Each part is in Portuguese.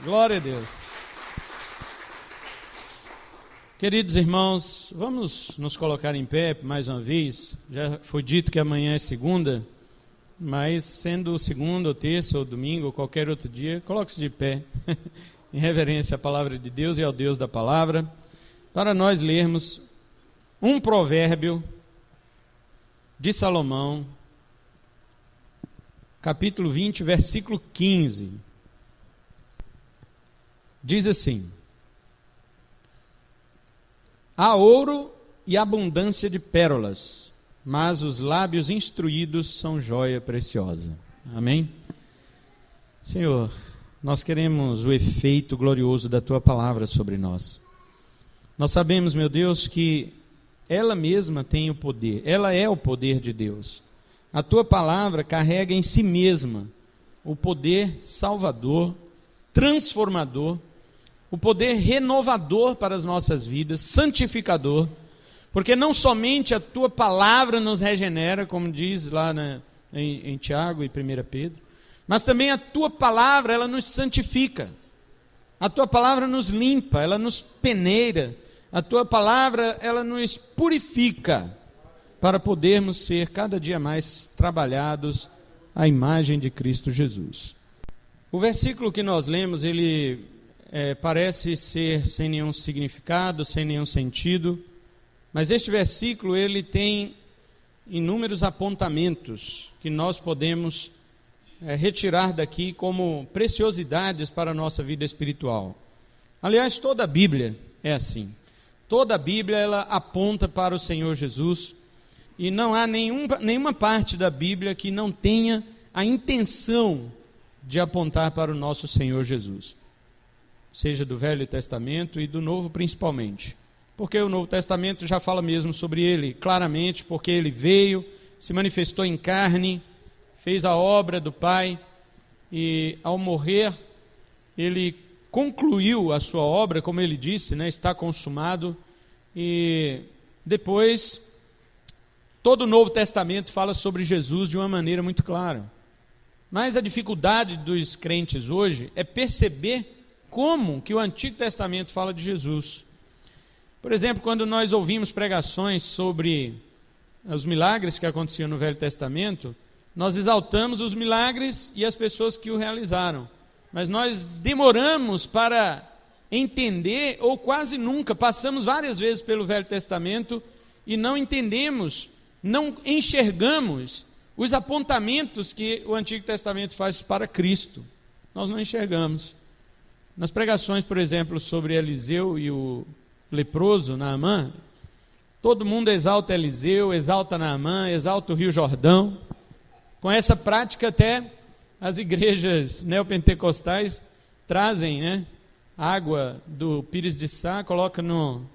Glória a Deus. Queridos irmãos, vamos nos colocar em pé mais uma vez. Já foi dito que amanhã é segunda, mas sendo segunda, ou terça, ou domingo, ou qualquer outro dia, coloque-se de pé, em reverência à palavra de Deus e ao Deus da palavra, para nós lermos um provérbio de Salomão, capítulo 20, versículo 15. Diz assim: há ouro e abundância de pérolas, mas os lábios instruídos são joia preciosa. Amém? Senhor, nós queremos o efeito glorioso da Tua palavra sobre nós. Nós sabemos, meu Deus, que ela mesma tem o poder, ela é o poder de Deus. A Tua palavra carrega em si mesma o poder salvador, transformador, o poder renovador para as nossas vidas, santificador, porque não somente a Tua palavra nos regenera, como diz lá em Tiago e 1 Pedro, mas também a Tua palavra, ela nos santifica, a Tua palavra nos limpa, ela nos peneira, a Tua palavra, ela nos purifica, para podermos ser cada dia mais trabalhados à imagem de Cristo Jesus. O versículo que nós lemos, ele parece ser sem nenhum significado, sem nenhum sentido, mas este versículo ele tem inúmeros apontamentos que nós podemos retirar daqui como preciosidades para a nossa vida espiritual. Aliás, toda a Bíblia é assim. Toda a Bíblia ela aponta para o Senhor Jesus e não há nenhuma parte da Bíblia que não tenha a intenção de apontar para o nosso Senhor Jesus. Seja do Velho Testamento e do Novo principalmente, porque o Novo Testamento já fala mesmo sobre ele claramente, porque ele veio, se manifestou em carne, fez a obra do Pai e ao morrer ele concluiu a sua obra, como ele disse, está consumado, e depois todo o Novo Testamento fala sobre Jesus de uma maneira muito clara. Mas a dificuldade dos crentes hoje é perceber como que o Antigo Testamento fala de Jesus. Por exemplo, quando nós ouvimos pregações sobre os milagres que aconteciam no Velho Testamento, nós exaltamos os milagres e as pessoas que o realizaram. Mas nós demoramos para entender, ou quase nunca, passamos várias vezes pelo Velho Testamento e não entendemos, não enxergamos os apontamentos que o Antigo Testamento faz para Cristo. Nós não enxergamos. Nas pregações, por exemplo, sobre Eliseu e o leproso, Naamã, todo mundo exalta Eliseu, exalta Naamã, exalta o Rio Jordão. Com essa prática até as igrejas neopentecostais trazem água do Pires de Sá, coloca no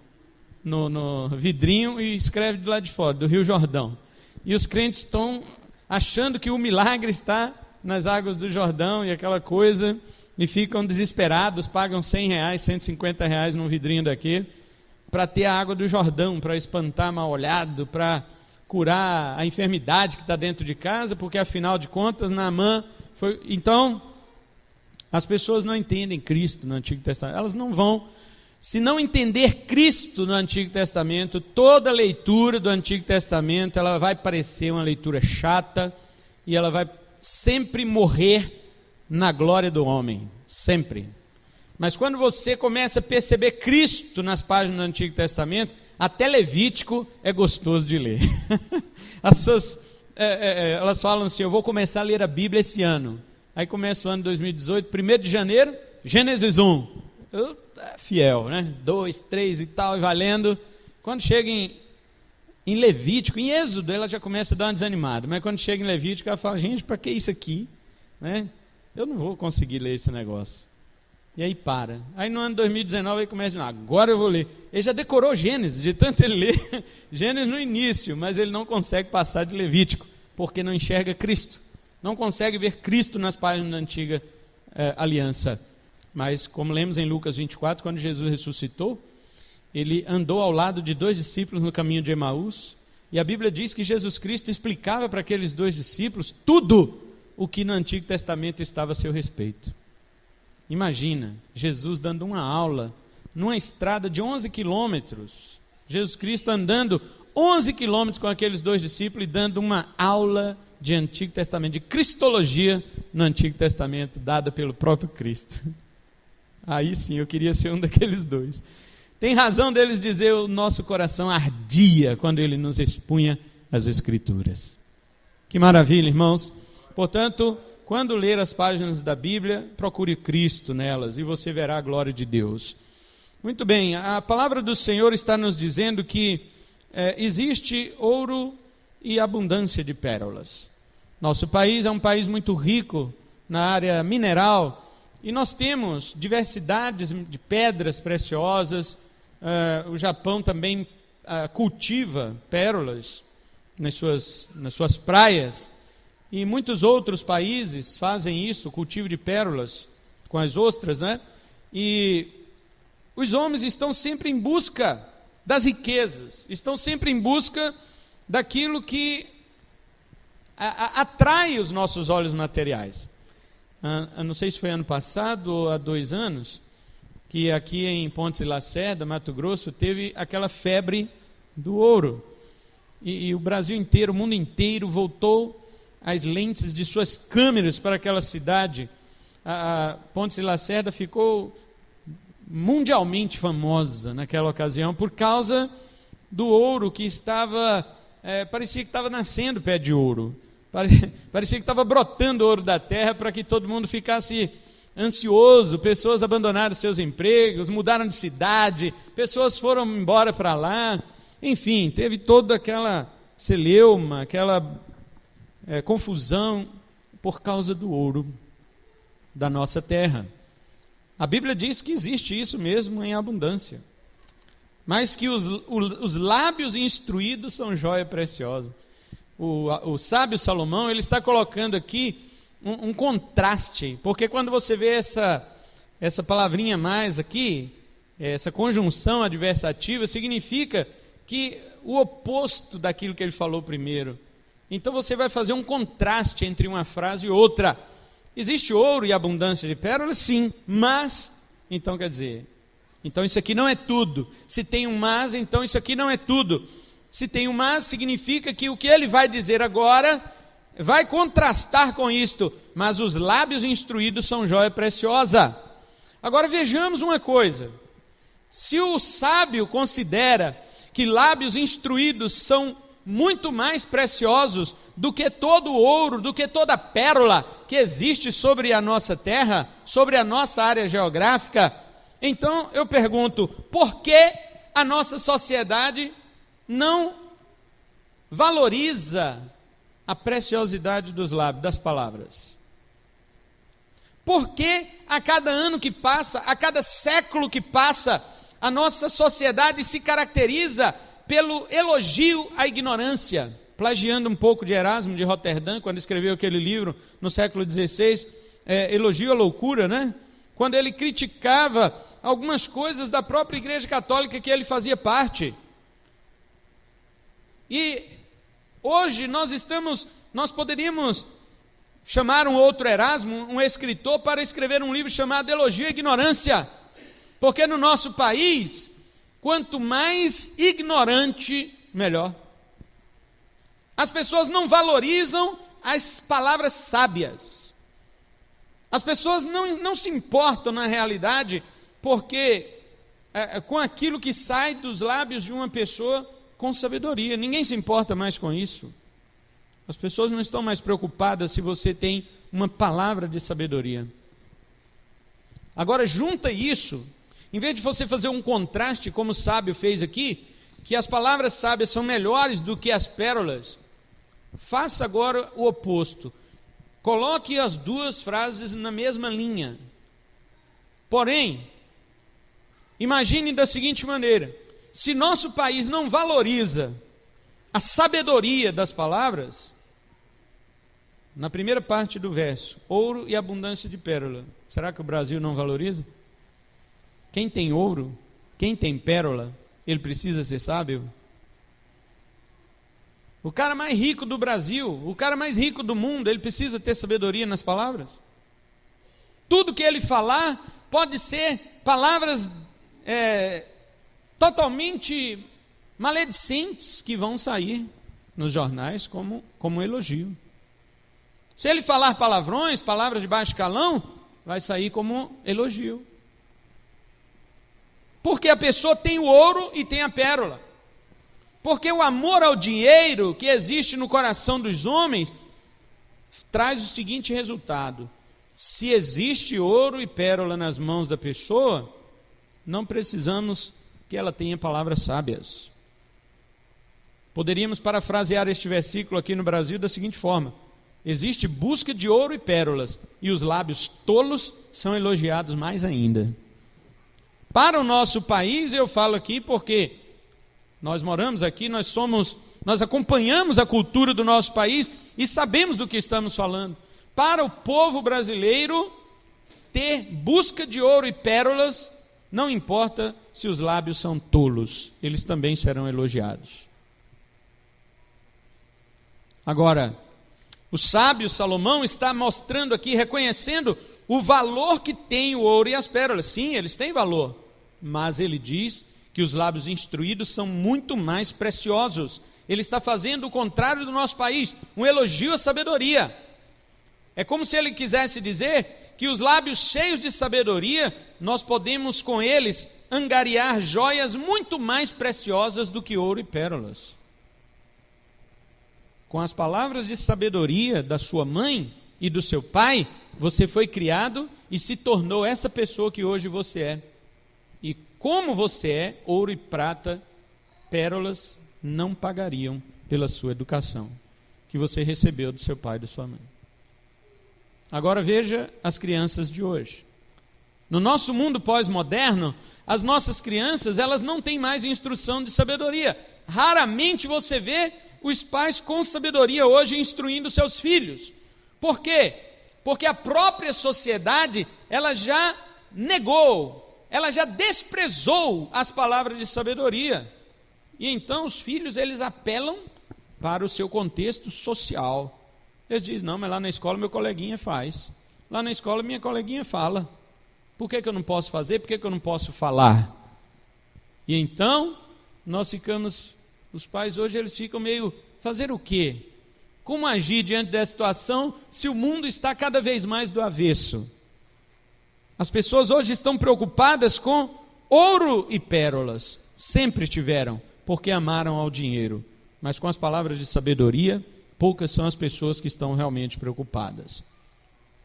vidrinho e escreve do lado de fora, do Rio Jordão. E os crentes estão achando que o milagre está nas águas do Jordão e aquela coisa, e ficam desesperados, pagam R$100, R$150 num vidrinho daquele, para ter a água do Jordão, para espantar mal-olhado, para curar a enfermidade que está dentro de casa, porque afinal de contas, Naamã foi... Então, as pessoas não entendem Cristo no Antigo Testamento, elas não vão, se não entender Cristo no Antigo Testamento, toda leitura do Antigo Testamento, ela vai parecer uma leitura chata, e ela vai sempre morrer na glória do homem, sempre. Mas quando você começa a perceber Cristo nas páginas do Antigo Testamento, até Levítico é gostoso de ler. As pessoas, elas falam assim, eu vou começar a ler a Bíblia esse ano. Aí começa o ano 2018, 1º de janeiro, Gênesis 1. Fiel, 2, 3 e tal, e valendo. Quando chega em Levítico, em Êxodo, ela já começa a dar uma desanimada. Mas quando chega em Levítico, ela fala, gente, para que isso aqui? Eu não vou conseguir ler esse negócio. E aí para. Aí no ano 2019 ele começa a dizer, agora eu vou ler. Ele já decorou Gênesis, de tanto ele ler Gênesis no início, mas ele não consegue passar de Levítico, porque não enxerga Cristo. Não consegue ver Cristo nas páginas da antiga aliança. Mas como lemos em Lucas 24, quando Jesus ressuscitou, ele andou ao lado de 2 discípulos no caminho de Emaús, e a Bíblia diz que Jesus Cristo explicava para aqueles 2 discípulos tudo o que no Antigo Testamento estava a seu respeito. Imagina, Jesus dando uma aula numa estrada de 11 quilômetros. Jesus Cristo andando 11 quilômetros com aqueles 2 discípulos e dando uma aula de Antigo Testamento, de cristologia no Antigo Testamento, dada pelo próprio Cristo. Aí sim, eu queria ser um daqueles 2. Tem razão deles dizer o nosso coração ardia quando ele nos expunha as Escrituras. Que maravilha, irmãos. Portanto, quando ler as páginas da Bíblia, procure Cristo nelas e você verá a glória de Deus. Muito bem, a palavra do Senhor está nos dizendo que existe ouro e abundância de pérolas. Nosso país é um país muito rico na área mineral e nós temos diversidades de pedras preciosas. O Japão também cultiva pérolas nas suas praias e muitos outros países fazem isso, o cultivo de pérolas com as ostras, né? E os homens estão sempre em busca das riquezas, estão sempre em busca daquilo que atrai os nossos olhos materiais. Eu não sei se foi ano passado ou há 2 anos, que aqui em Pontes e Lacerda, Mato Grosso, teve aquela febre do ouro. E o Brasil inteiro, o mundo inteiro voltou as lentes de suas câmeras para aquela cidade. A Pontes e Lacerda ficou mundialmente famosa naquela ocasião por causa do ouro que estava, parecia que estava nascendo pé de ouro. Parecia que estava brotando ouro da terra para que todo mundo ficasse ansioso, pessoas abandonaram seus empregos, mudaram de cidade, pessoas foram embora para lá, enfim, teve toda aquela celeuma, aquela confusão por causa do ouro da nossa terra. A Bíblia diz que existe isso mesmo em abundância, mas que os lábios instruídos são joia preciosa. O sábio Salomão, ele está colocando aqui um contraste, porque quando você vê essa palavrinha mais aqui, essa conjunção adversativa, significa que o oposto daquilo que ele falou primeiro. Então você vai fazer um contraste entre uma frase e outra. Existe ouro e abundância de pérolas? Sim, mas, então quer dizer, então isso aqui não é tudo. Se tem um mas, então isso aqui não é tudo. Se tem um mas, significa que o que ele vai dizer agora vai contrastar com isto, mas os lábios instruídos são joia preciosa. Agora vejamos uma coisa, se o sábio considera que lábios instruídos são muito mais preciosos do que todo o ouro, do que toda a pérola que existe sobre a nossa terra, sobre a nossa área geográfica, então eu pergunto, por que a nossa sociedade não valoriza a preciosidade dos lábios, das palavras? Por que a cada ano que passa, a cada século que passa, a nossa sociedade se caracteriza pelo elogio à ignorância? Plagiando um pouco de Erasmo de Roterdã, quando escreveu aquele livro no século XVI, Elogio à Loucura, né? Quando ele criticava algumas coisas da própria Igreja Católica que ele fazia parte. E hoje nós poderíamos chamar um outro Erasmo, um escritor, para escrever um livro chamado Elogio à Ignorância, porque no nosso país, quanto mais ignorante, melhor. As pessoas não valorizam as palavras sábias. As pessoas não se importam na realidade, porque com aquilo que sai dos lábios de uma pessoa com sabedoria, ninguém se importa mais com isso. As pessoas não estão mais preocupadas se você tem uma palavra de sabedoria. Agora junta isso, em vez de você fazer um contraste, como o sábio fez aqui, que as palavras sábias são melhores do que as pérolas, faça agora o oposto. Coloque as duas frases na mesma linha. Porém, imagine da seguinte maneira: se nosso país não valoriza a sabedoria das palavras, na primeira parte do verso, ouro e abundância de pérola, será que o Brasil não valoriza? Quem tem ouro, quem tem pérola, ele precisa ser sábio? O cara mais rico do Brasil, o cara mais rico do mundo, ele precisa ter sabedoria nas palavras? Tudo que ele falar pode ser palavras totalmente maledicentes que vão sair nos jornais como um elogio. Se ele falar palavrões, palavras de baixo calão, vai sair como elogio. Porque a pessoa tem o ouro e tem a pérola. Porque o amor ao dinheiro que existe no coração dos homens traz o seguinte resultado: se existe ouro e pérola nas mãos da pessoa, não precisamos que ela tenha palavras sábias. Poderíamos parafrasear este versículo aqui no Brasil da seguinte forma: existe busca de ouro e pérolas, e os lábios tolos são elogiados mais ainda. Para o nosso país, eu falo aqui porque nós moramos aqui, nós acompanhamos a cultura do nosso país e sabemos do que estamos falando. Para o povo brasileiro, ter busca de ouro e pérolas, não importa se os lábios são tolos, eles também serão elogiados. Agora, o sábio Salomão está mostrando aqui, reconhecendo o valor que tem o ouro e as pérolas. Sim, eles têm valor, mas ele diz que os lábios instruídos são muito mais preciosos. Ele está fazendo o contrário do nosso país, um elogio à sabedoria. É como se ele quisesse dizer que os lábios cheios de sabedoria, nós podemos com eles angariar joias muito mais preciosas do que ouro e pérolas. Com as palavras de sabedoria da sua mãe e do seu pai, você foi criado e se tornou essa pessoa que hoje você é. E como você é, ouro e prata, pérolas, não pagariam pela sua educação que você recebeu do seu pai e da sua mãe. Agora veja as crianças de hoje. No nosso mundo pós-moderno, as nossas crianças, elas não têm mais instrução de sabedoria. Raramente você vê os pais com sabedoria hoje instruindo seus filhos. Por quê? Porque a própria sociedade, ela já negou, ela já desprezou as palavras de sabedoria. E então os filhos, eles apelam para o seu contexto social. Eles dizem: não, mas lá na escola meu coleguinha faz. Lá na escola minha coleguinha fala. Por que eu não posso fazer? Por que eu não posso falar? E então, os pais hoje, eles ficam meio, fazer o quê? Como agir diante dessa situação se o mundo está cada vez mais do avesso? As pessoas hoje estão preocupadas com ouro e pérolas. Sempre tiveram, porque amaram ao dinheiro. Mas com as palavras de sabedoria, poucas são as pessoas que estão realmente preocupadas.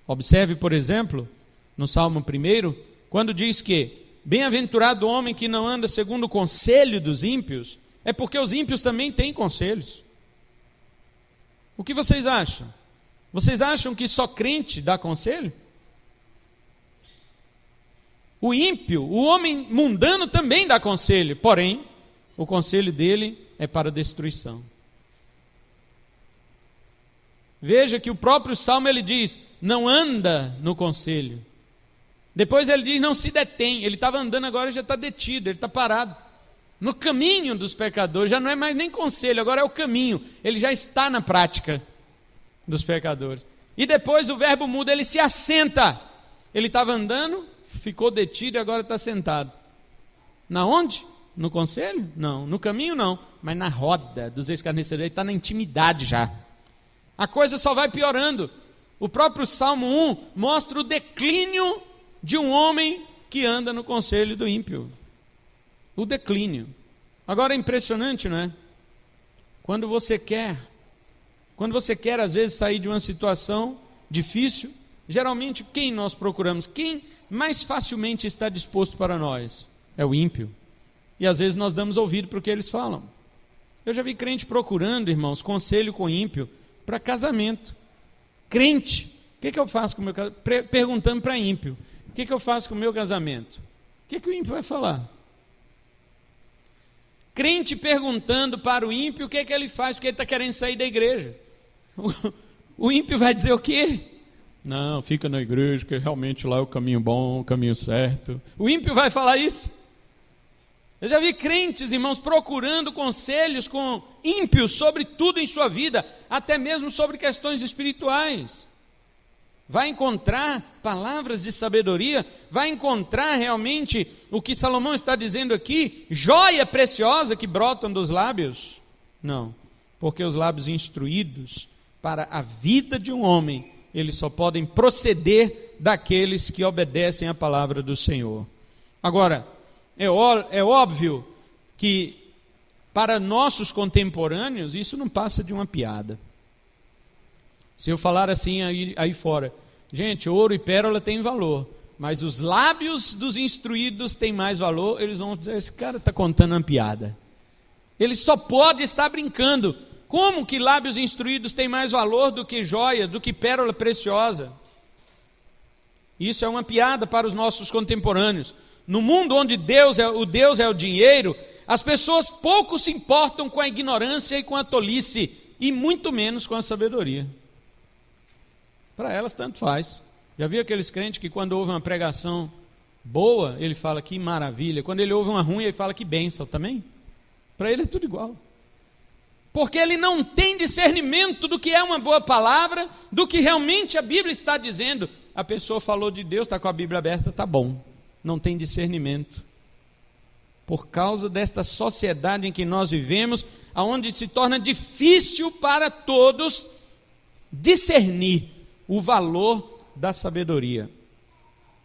Observe, por exemplo, no Salmo 1, quando diz que bem-aventurado o homem que não anda segundo o conselho dos ímpios, é porque os ímpios também têm conselhos. O que vocês acham? Vocês acham que só crente dá conselho? O ímpio, o homem mundano também dá conselho, porém, o conselho dele é para destruição. Veja que o próprio Salmo, ele diz, não anda no conselho. Depois ele diz, não se detém. Ele estava andando agora, já está detido, ele está parado. No caminho dos pecadores, já não é mais nem conselho, agora é o caminho. Ele já está na prática dos pecadores. E depois o verbo muda, ele se assenta. Ele estava andando, ficou detido e agora está sentado. Na onde? No conselho? Não. No caminho não, mas na roda dos escarnecedores, ele está na intimidade já. A coisa só vai piorando. O próprio Salmo 1 mostra o declínio de um homem que anda no conselho do ímpio. O declínio. Agora é impressionante, não é? Quando você quer às vezes sair de uma situação difícil, geralmente quem nós procuramos? Quem mais facilmente está disposto para nós? É o ímpio. E às vezes nós damos ouvido para o que eles falam. Eu já vi crente procurando, irmãos, conselho com ímpio para casamento. Crente, o que eu faço com o meu casamento? Perguntando para ímpio, o que eu faço com o meu casamento? O que o ímpio vai falar? Crente perguntando para o ímpio o que ele faz, porque ele está querendo sair da igreja. O ímpio vai dizer o quê? Não, fica na igreja, que realmente lá é o caminho bom, o caminho certo. O ímpio vai falar isso? Eu já vi crentes, irmãos, procurando conselhos com ímpios sobre tudo em sua vida, até mesmo sobre questões espirituais. vai encontrar palavras de sabedoria, vai encontrar realmente o que Salomão está dizendo aqui, joia preciosa que brotam dos lábios? Não, porque os lábios instruídos para a vida de um homem, eles só podem proceder daqueles que obedecem à palavra do Senhor. Agora, é óbvio que para nossos contemporâneos isso não passa de uma piada. Se eu falar assim aí fora, gente, ouro e pérola têm valor, mas os lábios dos instruídos têm mais valor, eles vão dizer, esse cara está contando uma piada. Ele só pode estar brincando. Como que lábios instruídos têm mais valor do que joia, do que pérola preciosa? Isso é uma piada para os nossos contemporâneos. No mundo onde o Deus é o dinheiro, as pessoas pouco se importam com a ignorância e com a tolice, e muito menos com a sabedoria. Para elas tanto faz. Já viu aqueles crentes que quando ouve uma pregação boa, ele fala que maravilha, quando ele ouve uma ruim, ele fala que bênção também? Para ele é tudo igual. Porque ele não tem discernimento do que é uma boa palavra, do que realmente a Bíblia está dizendo. A pessoa falou de Deus, está com a Bíblia aberta, está bom. Não tem discernimento. Por causa desta sociedade em que nós vivemos, onde se torna difícil para todos discernir o valor da sabedoria.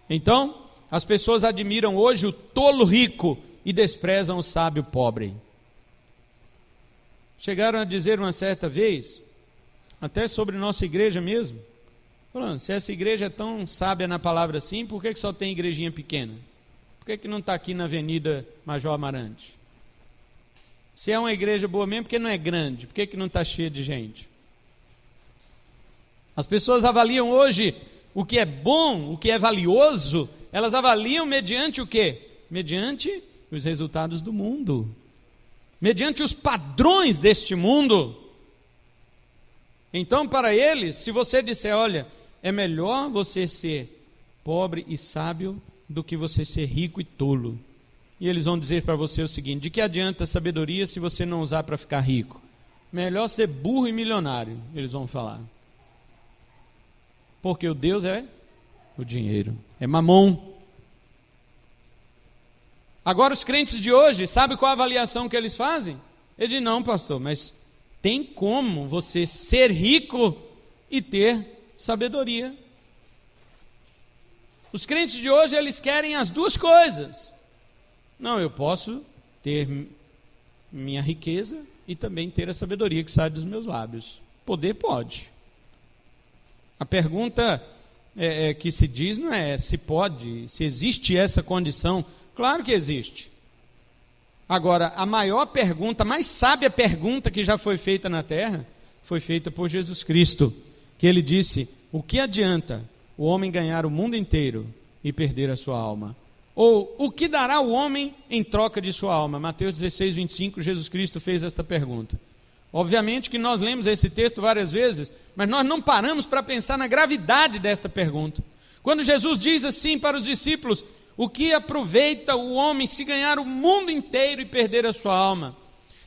Então, as pessoas admiram hoje o tolo rico e desprezam o sábio pobre. Chegaram a dizer uma certa vez, até sobre nossa igreja mesmo, falando, se essa igreja é tão sábia na palavra assim, por que só tem igrejinha pequena? Por que não está aqui na Avenida Major Amarante? Se é uma igreja boa mesmo, por que não é grande? Por que não está cheia de gente? As pessoas avaliam hoje o que é bom, o que é valioso, elas avaliam mediante o quê? Mediante os resultados do mundo, mediante os padrões deste mundo. Então, para eles, se você disser, olha, é melhor você ser pobre e sábio do que você ser rico e tolo. E eles vão dizer para você o seguinte, de que adianta a sabedoria se você não usar para ficar rico? Melhor ser burro e milionário, eles vão falar. Porque o Deus é o dinheiro, é mamon. Agora os crentes de hoje, sabe qual a avaliação que eles fazem? Ele diz, não pastor, mas tem como você ser rico e ter sabedoria. Os crentes de hoje, eles querem as duas coisas. Não, eu posso ter minha riqueza e também ter a sabedoria que sai dos meus lábios. Poder pode. A pergunta que se diz não é se pode, se existe essa condição. Claro que existe. Agora, a maior pergunta, a mais sábia pergunta que já foi feita na terra, foi feita por Jesus Cristo, que ele disse, o que adianta o homem ganhar o mundo inteiro e perder a sua alma? Ou, o que dará o homem em troca de sua alma? Mateus 16, 25, Jesus Cristo fez esta pergunta. Obviamente que nós lemos esse texto várias vezes, mas nós não paramos para pensar na gravidade desta pergunta. Quando Jesus diz assim para os discípulos, o que aproveita o homem se ganhar o mundo inteiro e perder a sua alma?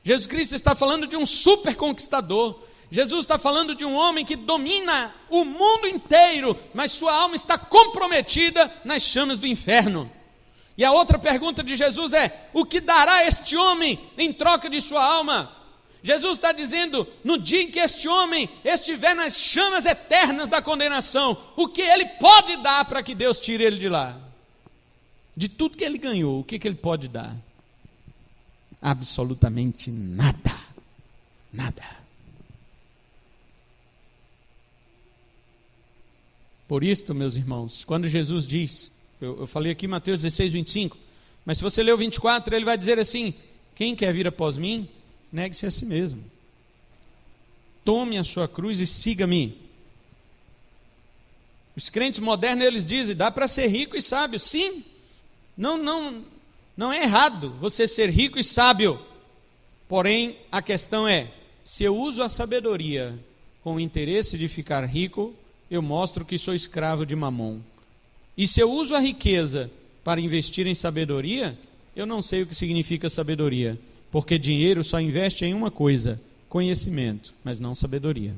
Jesus Cristo está falando de um super conquistador. Jesus está falando de um homem que domina o mundo inteiro, mas sua alma está comprometida nas chamas do inferno. E a outra pergunta de Jesus é, o que dará este homem em troca de sua alma? Jesus está dizendo, no dia em que este homem estiver nas chamas eternas da condenação, o que ele pode dar para que Deus tire ele de lá? De tudo que ele ganhou, o que ele pode dar? Absolutamente nada. Nada. Por isto, meus irmãos, quando Jesus diz, eu falei aqui Mateus 16, 25, mas se você ler o 24, ele vai dizer assim, quem quer vir após mim, negue-se a si mesmo. Tome a sua cruz e siga-me. Os crentes modernos, eles dizem, dá para ser rico e sábio. Sim, não é errado você ser rico e sábio. Porém, a questão é, se eu uso a sabedoria com o interesse de ficar rico, eu mostro que sou escravo de mamon. E se eu uso a riqueza para investir em sabedoria, eu não sei o que significa sabedoria. Porque dinheiro só investe em uma coisa, conhecimento, mas não sabedoria.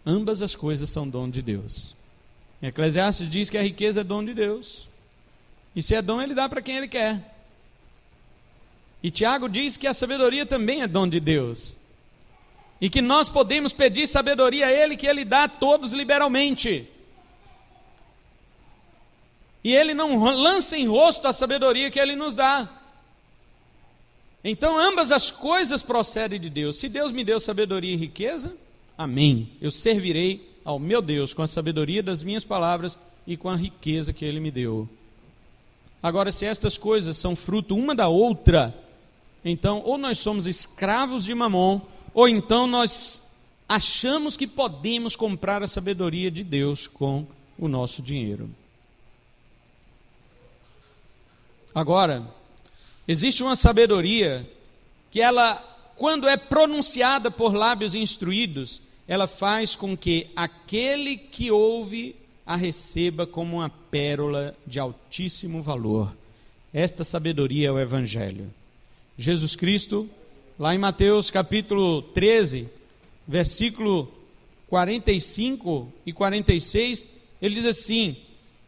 Ambas as coisas são dom de Deus. Eclesiastes diz que a riqueza é dom de Deus. E se é dom, Ele dá para quem Ele quer. E Tiago diz que a sabedoria também é dom de Deus. E que nós podemos pedir sabedoria a Ele, que Ele dá a todos liberalmente. E Ele não lança em rosto a sabedoria que Ele nos dá. Então ambas as coisas procedem de Deus. Se Deus me deu sabedoria e riqueza, amém. Eu servirei ao meu Deus com a sabedoria das minhas palavras e com a riqueza que Ele me deu. Agora, se estas coisas são fruto uma da outra, então ou nós somos escravos de Mamon, ou então nós achamos que podemos comprar a sabedoria de Deus com o nosso dinheiro. Agora, existe uma sabedoria que ela, quando é pronunciada por lábios instruídos, ela faz com que aquele que ouve a receba como uma pérola de altíssimo valor. Esta sabedoria é o Evangelho. Jesus Cristo, lá em Mateus capítulo 13, versículo 45 e 46, ele diz assim: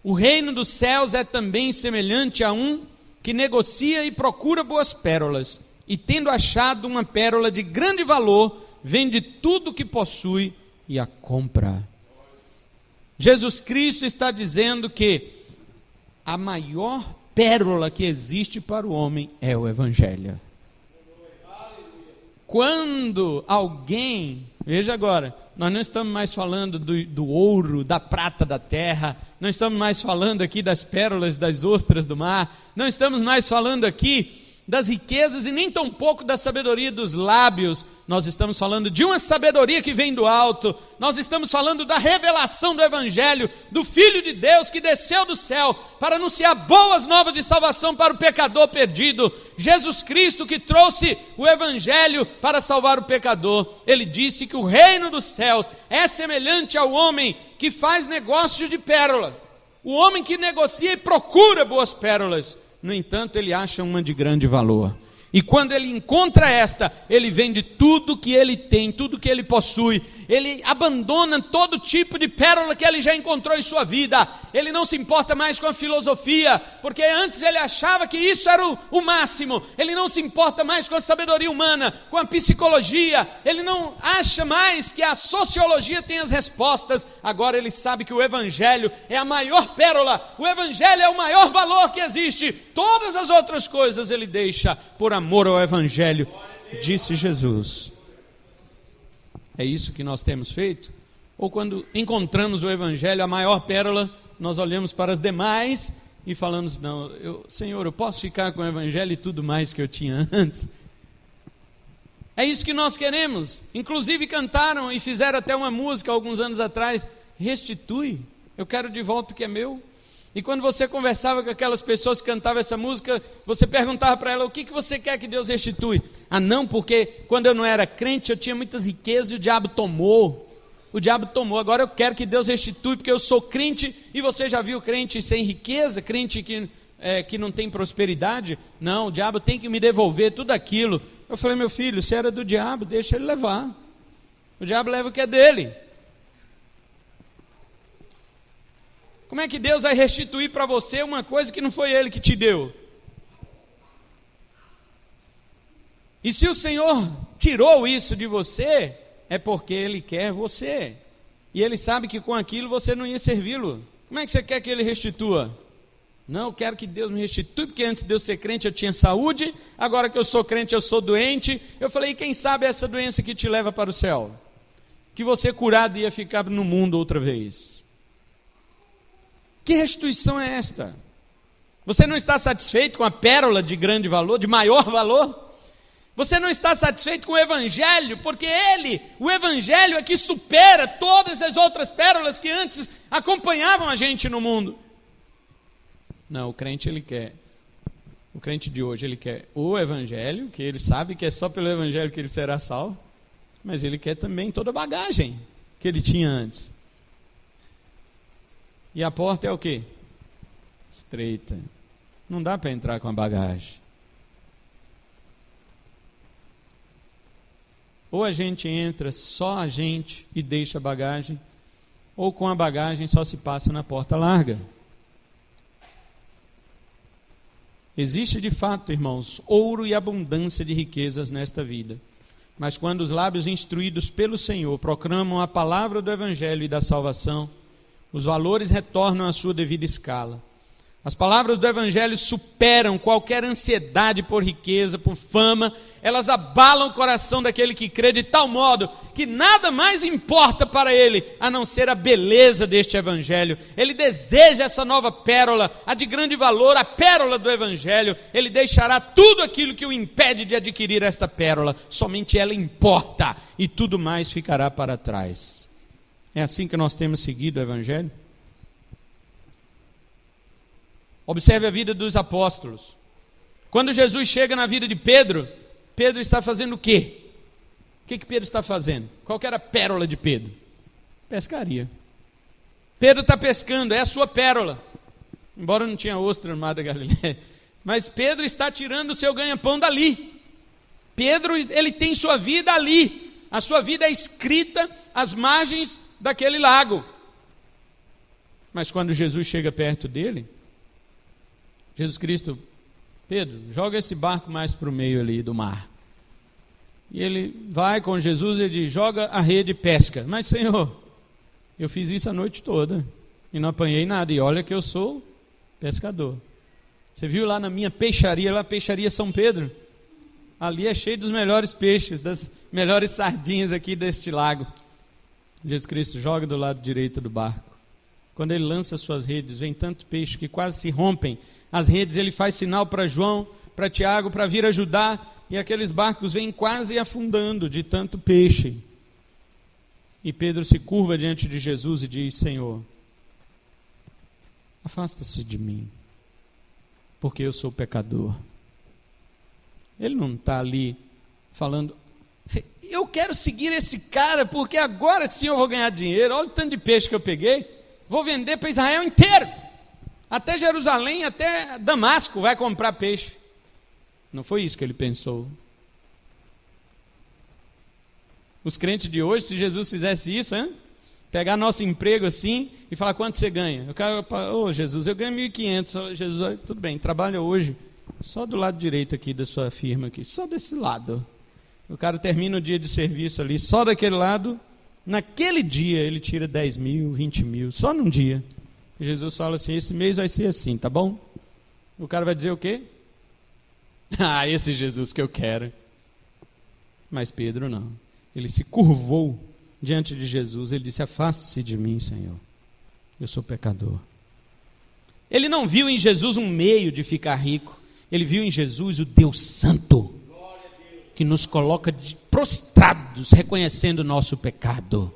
o reino dos céus é também semelhante a um que negocia e procura boas pérolas, e tendo achado uma pérola de grande valor, vende tudo o que possui e a compra. Jesus Cristo está dizendo que a maior pérola que existe para o homem é o Evangelho. Quando alguém, veja agora, nós não estamos mais falando do ouro, da prata da terra, não estamos mais falando aqui das pérolas, das ostras do mar, não estamos mais falando aqui das riquezas e nem tampouco da sabedoria dos lábios. Nós estamos falando de uma sabedoria que vem do alto. Nós estamos falando da revelação do Evangelho, do Filho de Deus que desceu do céu para anunciar boas novas de salvação para o pecador perdido. Jesus Cristo que trouxe o Evangelho para salvar o pecador. Ele disse que o reino dos céus é semelhante ao homem que faz negócio de pérola. O homem que negocia e procura boas pérolas. No entanto, ele acha uma de grande valor. E quando ele encontra esta, ele vende tudo que ele tem, tudo que ele possui. Ele abandona todo tipo de pérola que ele já encontrou em sua vida. Ele não se importa mais com a filosofia, porque antes ele achava que isso era o máximo. Ele não se importa mais com a sabedoria humana, com a psicologia. Ele não acha mais que a sociologia tem as respostas. Agora ele sabe que o Evangelho é a maior pérola. O Evangelho é o maior valor que existe. Todas as outras coisas ele deixa por amor ao Evangelho, disse Jesus. É isso que nós temos feito? Ou quando encontramos o Evangelho, a maior pérola, nós olhamos para as demais e falamos: não, Senhor, eu posso ficar com o Evangelho e tudo mais que eu tinha antes? É isso que nós queremos. Inclusive cantaram e fizeram até uma música alguns anos atrás: restitui, eu quero de volta o que é meu. E quando você conversava com aquelas pessoas que cantavam essa música, você perguntava para ela: o que você quer que Deus restitui? Ah não, porque quando eu não era crente eu tinha muitas riquezas e o diabo tomou. O diabo tomou, agora eu quero que Deus restitui porque eu sou crente. E você já viu crente sem riqueza, crente que não tem prosperidade? Não, o diabo tem que me devolver tudo aquilo. Eu falei: meu filho, se era do diabo, deixa ele levar. O diabo leva o que é dele. Como é que Deus vai restituir para você uma coisa que não foi Ele que te deu? E se o Senhor tirou isso de você, é porque Ele quer você. E Ele sabe que com aquilo você não ia servi-lo. Como é que você quer que Ele restitua? Não, eu quero que Deus me restitui, porque antes de eu ser crente eu tinha saúde, agora que eu sou crente eu sou doente. Eu falei: e quem sabe essa doença que te leva para o céu? Que você curado ia ficar no mundo outra vez. Que restituição é esta? Você não está satisfeito com a pérola de grande valor, de maior valor? Você não está satisfeito com o Evangelho, porque o Evangelho é que supera todas as outras pérolas que antes acompanhavam a gente no mundo. Não, o crente o crente de hoje, ele quer o Evangelho, que ele sabe que é só pelo Evangelho que ele será salvo, mas ele quer também toda a bagagem que ele tinha antes. E a porta é o quê? Estreita. Não dá para entrar com a bagagem. Ou a gente entra só a gente e deixa a bagagem, ou com a bagagem só se passa na porta larga. Existe de fato, irmãos, ouro e abundância de riquezas nesta vida. Mas quando os lábios instruídos pelo Senhor proclamam a palavra do Evangelho e da salvação, os valores retornam à sua devida escala. As palavras do Evangelho superam qualquer ansiedade por riqueza, por fama. Elas abalam o coração daquele que crê de tal modo que nada mais importa para ele a não ser a beleza deste Evangelho. Ele deseja essa nova pérola, a de grande valor, a pérola do Evangelho. Ele deixará tudo aquilo que o impede de adquirir esta pérola. Somente ela importa e tudo mais ficará para trás. É assim que nós temos seguido o Evangelho? Observe a vida dos apóstolos. Quando Jesus chega na vida de Pedro, Pedro está fazendo o quê? O que Pedro está fazendo? Qual que era a pérola de Pedro? Pescaria. Pedro está pescando, é a sua pérola. Embora não tinha ostra no mar da Galileia. Mas Pedro está tirando o seu ganha-pão dali. Pedro, ele tem sua vida ali. A sua vida é escrita às margens daquele lago. Mas quando Jesus chega perto dele, Jesus Cristo, Pedro, joga esse barco mais para o meio ali do mar. E ele vai com Jesus e diz, joga a rede e pesca. Mas Senhor, eu fiz isso a noite toda e não apanhei nada. E olha que eu sou pescador. Você viu lá na minha peixaria, lá a peixaria São Pedro? Ali é cheio dos melhores peixes, das melhores sardinhas aqui deste lago. Jesus Cristo joga do lado direito do barco. Quando ele lança suas redes, vem tanto peixe que quase se rompem as redes. Ele faz sinal para João, para Tiago, para vir ajudar, e aqueles barcos vêm quase afundando de tanto peixe. E Pedro se curva diante de Jesus e diz, Senhor, afasta-se de mim, porque eu sou pecador. Ele não está ali falando, eu quero seguir esse cara, porque agora sim eu vou ganhar dinheiro, olha o tanto de peixe que eu peguei, vou vender para Israel inteiro, até Jerusalém, até Damasco vai comprar peixe. Não foi isso que ele pensou. Os crentes de hoje, se Jesus fizesse isso, hein? Pegar nosso emprego assim e falar, quanto você ganha? Ô Jesus, eu ganho 1.500. Jesus, olha, tudo bem, trabalha hoje só do lado direito aqui da sua firma, aqui, só desse lado. O cara termina o dia de serviço ali, só daquele lado, naquele dia ele tira 10 mil, 20 mil, só num dia. E Jesus fala assim, esse mês vai ser assim, tá bom? O cara vai dizer o quê? Ah, esse Jesus que eu quero. Mas Pedro não. Ele se curvou diante de Jesus. Ele disse, afaste-se de mim, Senhor. Eu sou pecador. Ele não viu em Jesus um meio de ficar rico. Ele viu em Jesus o Deus Santo, que nos coloca prostrados, reconhecendo o nosso pecado.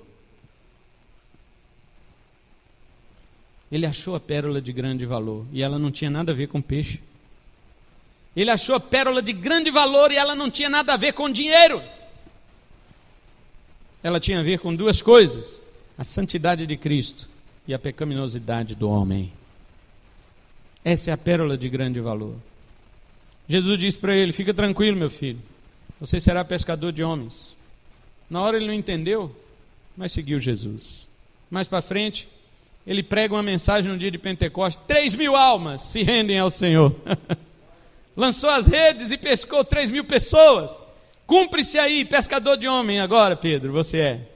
Ele achou a pérola de grande valor, e ela não tinha nada a ver com peixe. Ele achou a pérola de grande valor, e ela não tinha nada a ver com dinheiro. Ela tinha a ver com duas coisas, a santidade de Cristo e a pecaminosidade do homem. Essa é a pérola de grande valor. Jesus disse para ele, fica tranquilo, meu filho, você será pescador de homens. Na hora ele não entendeu, mas seguiu Jesus. Mais para frente, ele prega uma mensagem no dia de Pentecostes, 3.000 almas se rendem ao Senhor. Lançou as redes e pescou 3.000 pessoas. Cumpre-se aí, pescador de homem agora, Pedro, você é.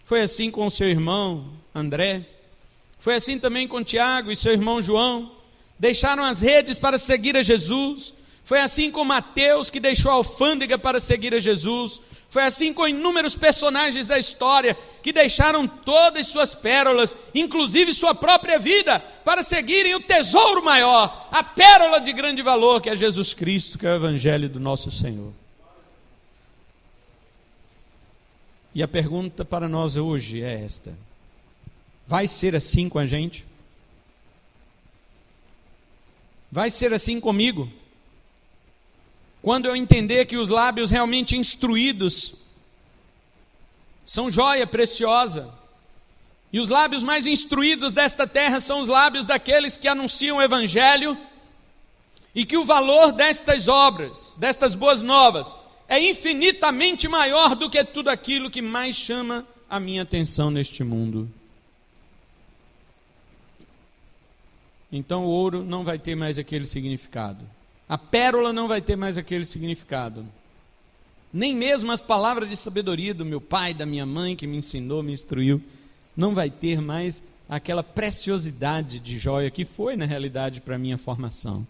Foi assim com o seu irmão André. Foi assim também com Tiago e seu irmão João. Deixaram as redes para seguir a Jesus. Foi assim com Mateus, que deixou a alfândega para seguir a Jesus. Foi assim com inúmeros personagens da história, que deixaram todas suas pérolas, inclusive sua própria vida, para seguirem o tesouro maior, a pérola de grande valor, que é Jesus Cristo, que é o Evangelho do nosso Senhor. E a pergunta para nós hoje é esta: vai ser assim com a gente? Vai ser assim comigo? Quando eu entender que os lábios realmente instruídos são joia preciosa, e os lábios mais instruídos desta terra são os lábios daqueles que anunciam o Evangelho, e que o valor destas obras, destas boas novas, é infinitamente maior do que tudo aquilo que mais chama a minha atenção neste mundo. Então o ouro não vai ter mais aquele significado. A pérola não vai ter mais aquele significado. Nem mesmo as palavras de sabedoria do meu pai, da minha mãe, que me ensinou, me instruiu, não vai ter mais aquela preciosidade de joia que foi, na realidade, para a minha formação.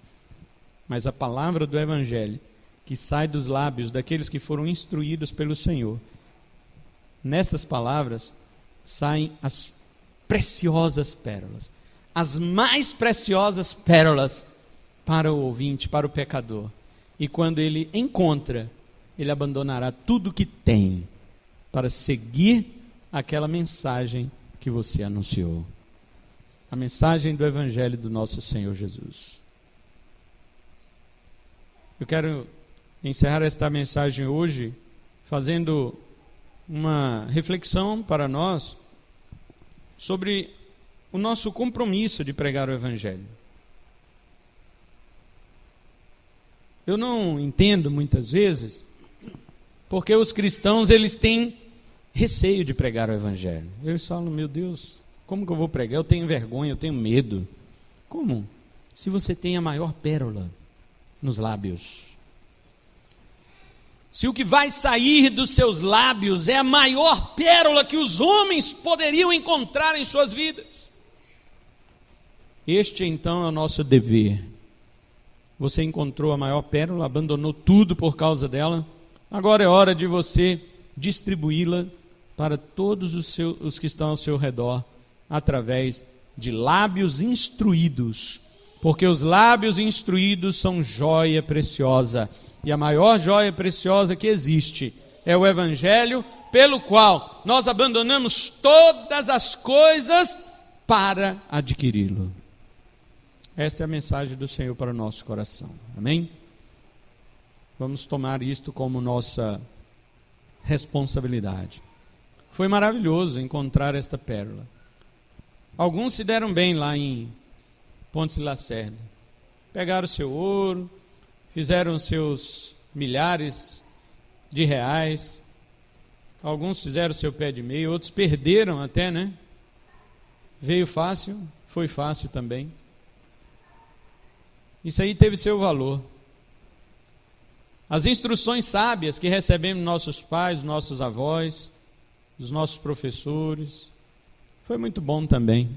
Mas a palavra do Evangelho, que sai dos lábios daqueles que foram instruídos pelo Senhor, nessas palavras saem as preciosas pérolas, as mais preciosas pérolas para o ouvinte, para o pecador. E quando ele encontra, ele abandonará tudo que tem para seguir aquela mensagem que você anunciou. A mensagem do Evangelho do nosso Senhor Jesus. Eu quero encerrar esta mensagem hoje fazendo uma reflexão para nós sobre o nosso compromisso de pregar o Evangelho. Eu não entendo muitas vezes porque os cristãos eles têm receio de pregar o Evangelho. Eles falam, meu Deus, como que eu vou pregar? Eu tenho vergonha, eu tenho medo. Como? Se você tem a maior pérola nos lábios. Se o que vai sair dos seus lábios é a maior pérola que os homens poderiam encontrar em suas vidas. Este então é o nosso dever. Você encontrou a maior pérola, abandonou tudo por causa dela. Agora é hora de você distribuí-la para todos os que estão ao seu redor, através de lábios instruídos. Porque os lábios instruídos são joia preciosa. E a maior joia preciosa que existe é o Evangelho, pelo qual nós abandonamos todas as coisas para adquiri-lo. Esta é a mensagem do Senhor para o nosso coração. Amém? Vamos tomar isto como nossa responsabilidade. Foi maravilhoso encontrar esta pérola. Alguns se deram bem lá em Pontes de Lacerda. Pegaram o seu ouro, fizeram seus milhares de reais. Alguns fizeram seu pé de meia, outros perderam até, né? Veio fácil, foi fácil também. Isso aí teve seu valor. As instruções sábias que recebemos dos nossos pais, dos nossos avós, dos nossos professores, foi muito bom também.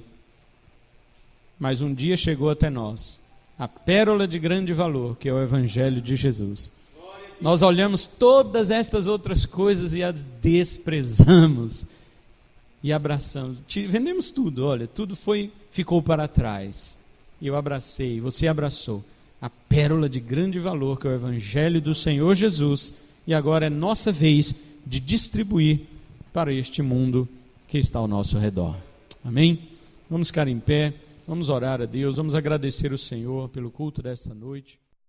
Mas um dia chegou até nós a pérola de grande valor, que é o Evangelho de Jesus. Nós olhamos todas estas outras coisas e as desprezamos e abraçamos. Vendemos tudo, olha, tudo ficou para trás. E eu abracei, você abraçou a pérola de grande valor, que é o Evangelho do Senhor Jesus, e agora é nossa vez de distribuir para este mundo que está ao nosso redor. Amém? Vamos ficar em pé, vamos orar a Deus, vamos agradecer o Senhor pelo culto desta noite.